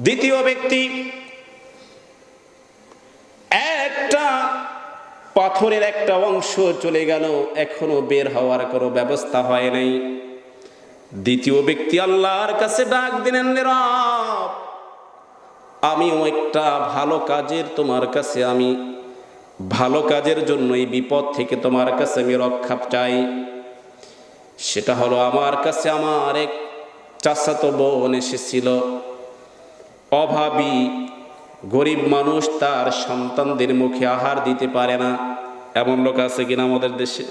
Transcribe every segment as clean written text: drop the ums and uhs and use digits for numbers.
দ্বিতীয় ব্যক্তি, একটা পাথরের একটা অংশ চলে গেল, এখনো বের হওয়ার কোনো ব্যবস্থা হয় নাই। দ্বিতীয় ব্যক্তি আল্লাহর কাছে ডাক দিলেন, রব, আমিও একটা ভালো কাজের তোমার কাছে, আমি ভালো কাজের জন্য এই বিপদ থেকে তোমার কাছে আমি রক্ষা চাই। সেটা হলো, আমার কাছে আমার এক চাচাতো বোন এসেছিল, অভাবী গরিব মানুষ, তার সন্তানদের মুখে আহার দিতে পারে না। এমন লোক আছে কিনা আমাদের দেশে?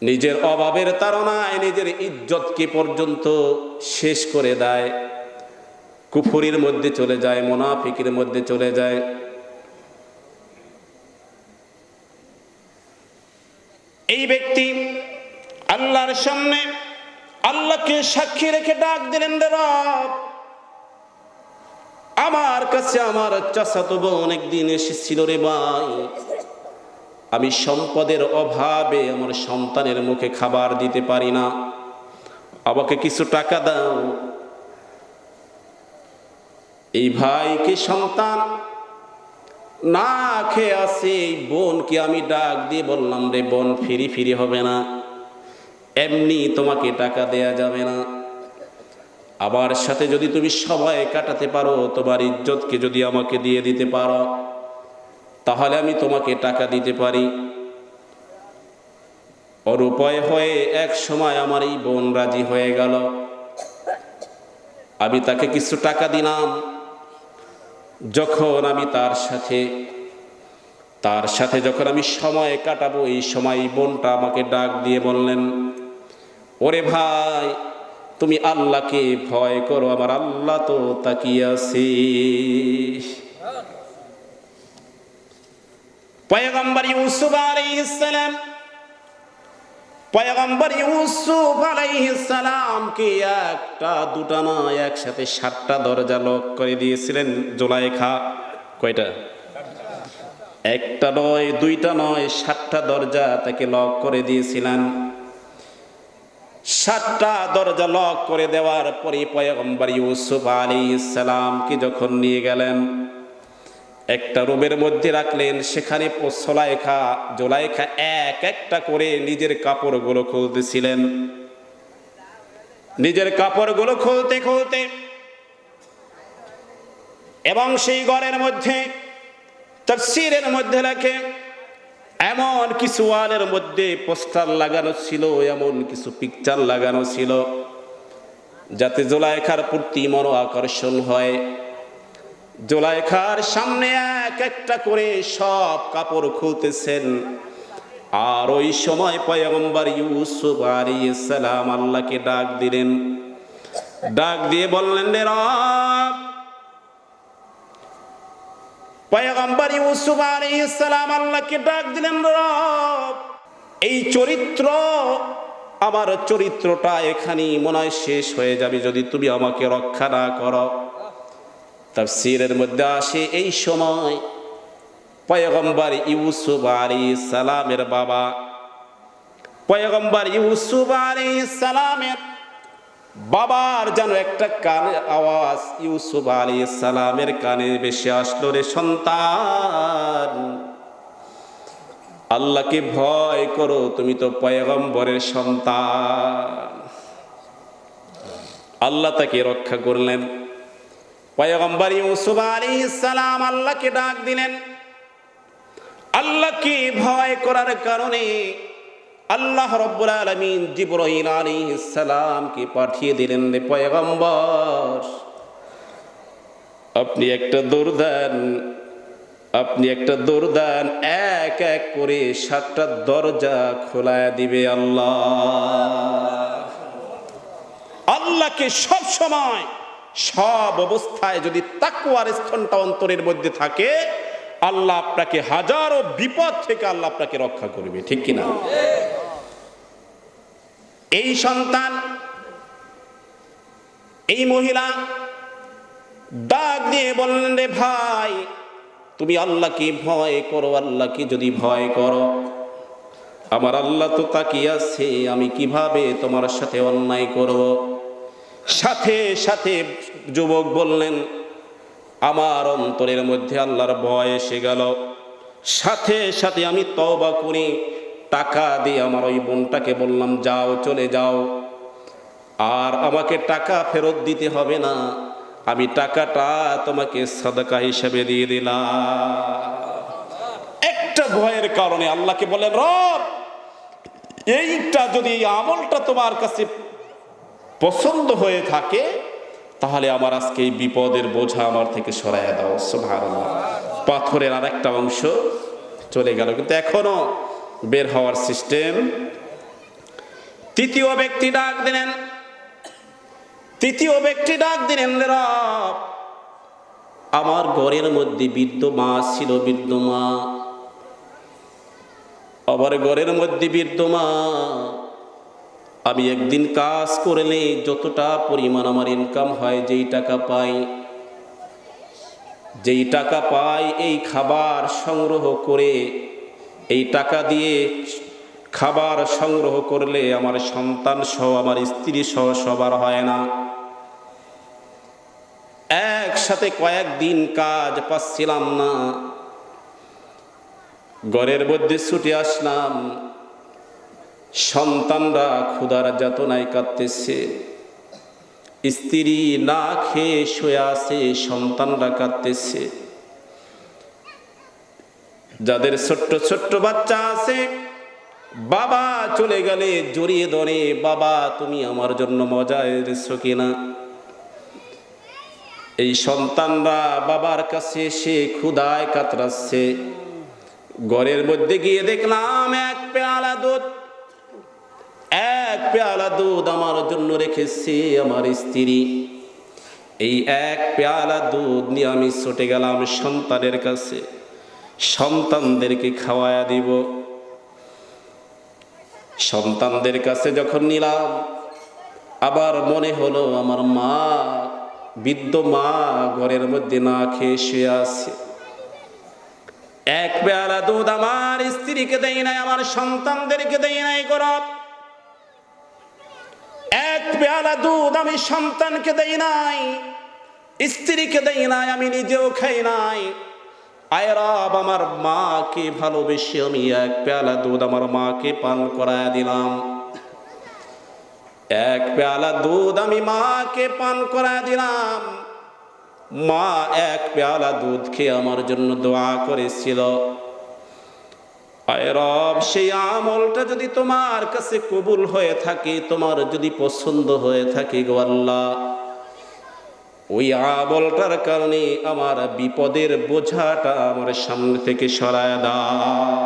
নিজের অভাবের তাড়নায় নিজের ইজ্জতকে পর্যন্ত শেষ করে দেয়, কুফরির মধ্যে চলে যায়, মুনাফিকের মধ্যে চলে যায়। এই ব্যক্তি আল্লাহর সামনে আল্লাহকে সাক্ষী রেখে ডাক দিলেন, রব, আমার কাছে আমার চাচাতো বোন একদিন এসেছিল রে ভাই, আমি সম্পদের অভাবে আমার সন্তানের মুখে খাবার দিতে পারি না, আমাকে কিছু টাকা দাও। এই ভাইকে সন্তান না খেয়ে আছে, এই বোনকে আমি ডাক দিয়ে বললাম, রে বোন, ফিরি ফিরি হবে না, এমনি তোমাকে টাকা দেয়া যাবে না, আমার সাথে যদি তুমি সময় কাটাতে পারো, তোমার ইজ্জতকে যদি আমাকে দিয়ে দিতে পারো, তাহলে আমি তোমাকে টাকা দিতে পারি। অনুপায় হয়ে এক সময় আমার এই বোন রাজি হয়ে গেল। আমি তাকে কিছু টাকা দিলাম। যখন আমি তার সাথে যখন আমি সময় কাটাবো, এই সময় বোনটা আমাকে ডাক দিয়ে বললেন, ওরে ভাই, তুমি আল্লাহকে ভয় করো, আমার আল্লাহ তো তাকিয়ে আছে। পয়গম্বর ইউসুফ আলাইহিস সালাম, পয়গম্বর ইউসুফ আলাইহিস সালামকে একটা দুটা নয়, একসাথে 7টা দরজা লক করে দিয়েছিলেন জুলাইখা। কয়টা? একটা নয়, দুইটা নয়, 7টা দরজা তাকে লক করে দিয়েছিলেন। 7টা দরজা লক করে দেওয়ার পরে পয়গম্বর ইউসুফ আলাইহিস সালামকে যখন নিয়ে গেলেন, একটা রুমের মধ্যে রাখলেন। সেখানে জুলাইখা এক একটা করে নিজের কাপড়গুলো খুলতেছিলেন। নিজের কাপড়গুলো খুলতে খুলতে, এবং সেই ঘরের মধ্যে তাফসীরের মধ্যে লেখে, এমন কিছু ওয়ালের মধ্যে পোস্টার লাগানো ছিল, এমন কিছু পিকচার লাগানো ছিল, যাতে জুলাইখার প্রতি মন আকর্ষণ হয়। জুলাইখার সামনে এক একটা করে সব কাপড় খুলতেছেন। আর ওই সময় পয়গম্বর ইউসুফ আলাইহিস সালাম আল্লাহকে ডাক দিলেন। ডাক দিয়ে বললেন, রে রব, পয়গম্বর ইউসুফ আলাইহিস সালাম আল্লাহকে ডাক দিলেন, রব, এই চরিত্র, আমার চরিত্রটা এখানেই মনে হয় শেষ হয়ে যাবে যদি তুমি আমাকে রক্ষা না করো। তাফসীরের মধ্যে আসে, এই সময় পয়গম্বর ইউসুফ আলাইহিস সালামের বাবা, পয়গম্বর ইউসুফ আলাইহিস সালামের বাবার যেন একটা কানের আওয়াজ ইউসুফ আলাইহিস সালামের কানে ভেসে আসলো, রে সন্তান, আল্লাহকে ভয় করো, তুমি তো পয়গম্বরের সন্তান। আল্লাহ তাকে রক্ষা করলেন। পয়গম্বর ইউসুফ আলাইহিস সালাম আল্লাহকে ডাক দিলেন। আল্লাহকে ভয় করার কারণে আল্লাহ রাব্বুল আলামিন জিবরাইল আলাইহিস সালামকে পাঠিয়ে দিলেন, রে পয়গম্বর, আপনি একটা দৌড় দেন, এক এক করে 7টা দরজা খোলায় দিবে আল্লাহ। আল্লাহকে সব সময় সব অবস্থায় যদি তাকওয়ার স্থনটা অন্তরের মধ্যে থাকে, আল্লাহ আপনাকে হাজারো বিপদ থেকে আল্লাহ আপনাকে রক্ষা করবে, ঠিক কিনা? এই সন্তান, এই মহিলা ডাক দিয়ে বললেন, রে ভাই, তুমি আল্লাহকে ভয় করো, আল্লাহকে যদি ভয় করো, আমার আল্লাহ তো তাকিয়ে আছে, আমি কিভাবে তোমার সাথে অন্যায় করব? সাথে সাথে যুবক বললেন, আমার অন্তরের মধ্যে আল্লাহর ভয় এসে গেল। সাথে সাথে আমি তওবা করি, টাকা দিয়ে আমার ওই বোনটাকে বললাম, যাও, চলে যাও, আর আমাকে টাকা ফেরত দিতে হবে না, আমি টাকাটা তোমাকে সাদাকা হিসেবে দিয়ে দিলাম। একটা ভয়ের কারণে আল্লাহকে বলেন, রব, এইটা যদি, এই আমলটা তোমার কাছে পছন্দ হয়ে থাকে, তাহলে আমার আজকে এই বিপদের বোঝা আমার থেকে সরাইয়া দাও। সুবহানাল্লাহ। পাথরের আর একটা অংশ চলে গেল, কিন্তু এখনো বের হওয়ার সিস্টেম। তৃতীয় ব্যক্তি ডাক দিলেন, রব, আমার ঘরের মধ্যে বৃদ্ধ মা ছিল, বৃদ্ধ মা, আমার ঘরের মধ্যে বৃদ্ধ মা, আমি একদিন কাজ করলে যতটা পরিমাণ আমার ইনকাম হয়, যেই টাকা পাই এই খাবার সংগ্রহ করে, এই টাকা দিয়ে খাবার সংগ্রহ করলে আমার সন্তান সহ, আমার স্ত্রী সহ সবার হয় না। একসাথে কয়েকদিন কাজ পাচ্ছিলাম না, ঘরের মধ্যে ছুটে আসলাম, সন্তানরা ক্ষুধার যাতনায় কাঁদতেছে, স্ত্রী না খেয়ে শুয়ে আছে, সন্তানরা কাঁদতেছে, যাদের ছোট্ট ছোট্ট বাচ্চা আছে, বাবা চলে গেলে জড়িয়ে ধরে, বাবা তুমি আমার জন্য মজা এনেছো কিনা। এই সন্তানরা বাবার কাছে এসে ক্ষুধায় কাতরাচ্ছে। ঘরের মধ্যে গিয়ে দেখলাম এক পেয়ালা দুধ আমার জন্য রেখেছে আমার স্ত্রী। এই এক পেয়ালা দুধ নিয়ে আমি ছুটে গেলাম সন্তানের কাছে, সন্তানদেরকে খাওয়ায়া দিব। সন্তানদের কাছে যখন নিলাম, আবার মনে হলো আমার মা, বৃদ্ধ মা ঘরের মধ্যে না খেয়ে শুয়ে আছে। এক পেয়ালা দুধ আমার স্ত্রীকে দেই নাই, আমার সন্তানদেরকে দেই নাই। গরব, এক পেয়ালা দুধ আমি সন্তানকে দেই নাই, স্ত্রীকে দেই নাই, আমি নিজেও খাই নাই। আয় রব, আমার মাকে ভালোবেসে আমি এক পেয়ালা দুধ আমার মাকে পান করায় দিলাম। এক পেয়ালা দুধ আমি মাকে পান করায় দিলাম। মা এক পেয়ালা দুধ খেয়ে আমার জন্য দোয়া করেছিল। আয় রব, সেই আমলটা যদি তোমার কাছে কবুল হয়ে থাকে, তোমার যদি পছন্দ হয়ে থাকে গো আল্লাহ, ওই আমলটার কারণে আমার বিপদের বোঝাটা আমার সামনে থেকে সরায় দাও।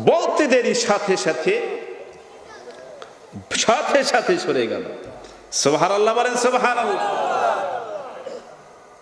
বলতে দেরি সাথে সাথে সরে গেল। সুবহানাল্লাহ বলেন, সুবহানাল্লাহ।